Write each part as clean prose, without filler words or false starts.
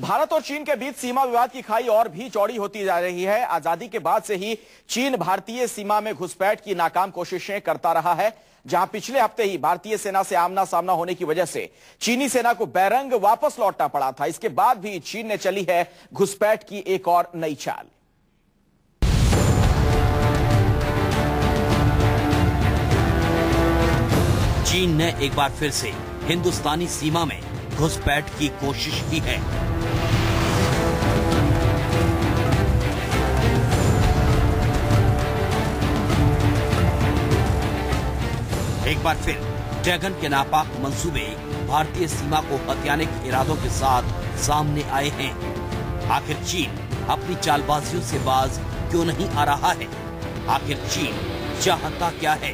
भारत और चीन के बीच सीमा विवाद की खाई और भी चौड़ी होती जा रही है। आजादी के बाद से ही चीन भारतीय सीमा में घुसपैठ की नाकाम कोशिशें करता रहा है। जहां पिछले हफ्ते ही भारतीय सेना से आमना सामना होने की वजह से चीनी सेना को बैरंग वापस लौटना पड़ा था। इसके बाद भी चीन ने चली है घुसपैठ की एक और नई चाल। चीन ने एक बार फिर से हिंदुस्तानी सीमा में घुसपैठ की कोशिश की है। एक बार फिर ड्रैगन के नापाक मंसूबे भारतीय सीमा को हथियाने के इरादों के साथ सामने आए हैं। आखिर चीन अपनी चालबाजियों से बाज क्यों नहीं आ रहा है? आखिर चीन चाहता क्या है?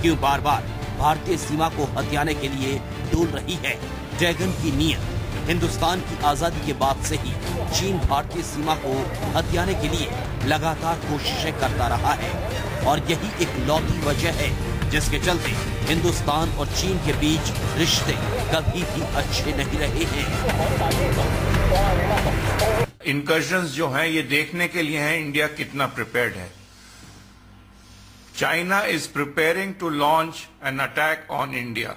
क्यों बार बार भारतीय सीमा को हथियाने के लिए डोल रही है? ड्रैगन की नीयत हिंदुस्तान की आजादी के बाद से ही चीन भारतीय सीमा को हथियाने के लिए लगातार कोशिशें करता रहा है और यही एक लौती वजह है जिसके चलते हिंदुस्तान और चीन के बीच रिश्ते कभी भी अच्छे नहीं रहे हैं। इनकर्जन्स जो हैं ये देखने के लिए हैं इंडिया कितना प्रिपेयर्ड है। China is preparing to launch an attack on India.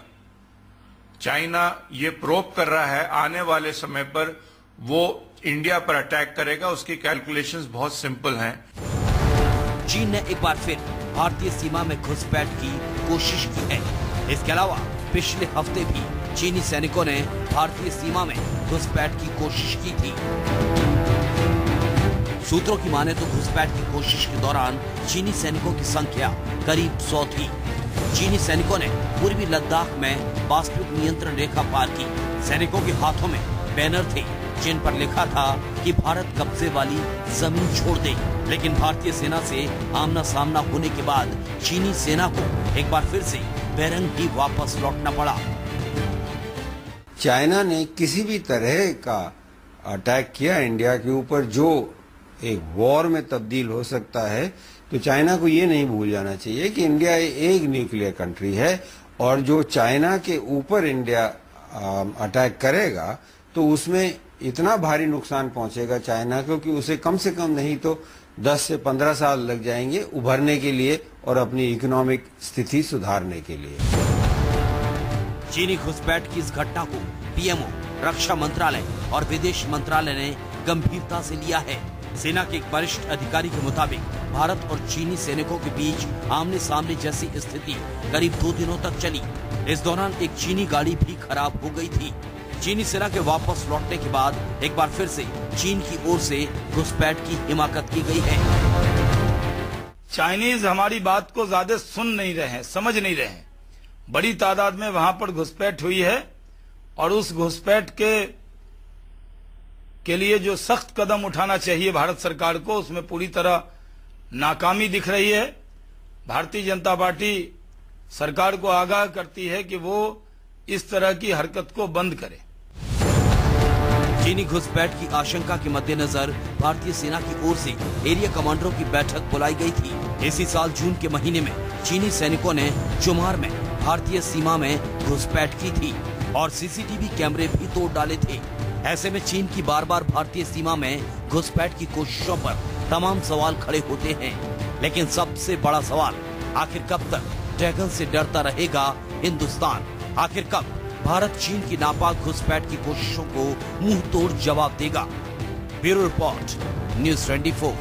China ये प्रोब कर रहा है आने वाले समय पर वो इंडिया पर अटैक करेगा। उसकी कैलकुलेशंस बहुत सिंपल हैं। चीन ने एक बार फिर भारतीय सीमा में घुसपैठ की कोशिश की है। इसके अलावा पिछले हफ्ते भी चीनी सैनिकों ने भारतीय सीमा में घुसपैठ की कोशिश की थी। सूत्रों की माने तो घुसपैठ की कोशिश के दौरान चीनी सैनिकों की संख्या करीब 100 थी। चीनी सैनिकों ने पूर्वी लद्दाख में वास्तविक नियंत्रण रेखा पार की। सैनिकों के हाथों में बैनर थे जिन पर लिखा था कि भारत कब्जे वाली जमीन छोड़ दे। लेकिन भारतीय सेना से आमना सामना होने के बाद चीनी सेना को एक बार फिर से बैरंग ही वापस लौटना पड़ा। चाइना ने किसी भी तरह का अटैक किया इंडिया के ऊपर जो एक वॉर में तब्दील हो सकता है, तो चाइना को ये नहीं भूल जाना चाहिए कि इंडिया एक न्यूक्लियर कंट्री है और जो चाइना के ऊपर इंडिया अटैक करेगा तो उसमें इतना भारी नुकसान पहुंचेगा चाइना को कि उसे कम से कम नहीं तो 10 से 15 साल लग जाएंगे उभरने के लिए और अपनी इकोनॉमिक स्थिति सुधारने के लिए। चीनी घुसपैठ की इस घटना को पीएमओ, रक्षा मंत्रालय और विदेश मंत्रालय ने गंभीरता से लिया है। सेना के एक वरिष्ठ अधिकारी के मुताबिक भारत और चीनी सैनिकों के बीच आमने सामने जैसी स्थिति करीब 2 दिनों तक चली। इस दौरान एक चीनी गाड़ी भी खराब हो गई थी। चीनी सेना के वापस लौटने के बाद एक बार फिर से चीन की ओर से घुसपैठ की हिमाकत की गई है। चाइनीज हमारी बात को ज्यादा सुन नहीं रहे हैं, समझ नहीं रहे हैं। बड़ी तादाद में वहां पर घुसपैठ हुई है और उस घुसपैठ के लिए जो सख्त कदम उठाना चाहिए भारत सरकार को, उसमें पूरी तरह नाकामी दिख रही है। भारतीय जनता पार्टी सरकार को आगाह करती है कि वो इस तरह की हरकत को बंद करे। चीनी घुसपैठ की आशंका के मद्देनजर भारतीय सेना की ओर से एरिया कमांडरों की बैठक बुलाई गई थी। इसी साल जून के महीने में चीनी सैनिकों ने चुमार में भारतीय सीमा में घुसपैठ की थी और सीसीटीवी कैमरे भी तोड़ डाले थे। ऐसे में चीन की बार बार भारतीय सीमा में घुसपैठ की कोशिशों पर तमाम सवाल खड़े होते हैं। लेकिन सबसे बड़ा सवाल, आखिर कब तक ड्रैगन से डरता रहेगा हिंदुस्तान? आखिर कब भारत चीन की नापाक घुसपैठ की कोशिशों को मुंह तोड़ जवाब देगा? Bureau report, news 24।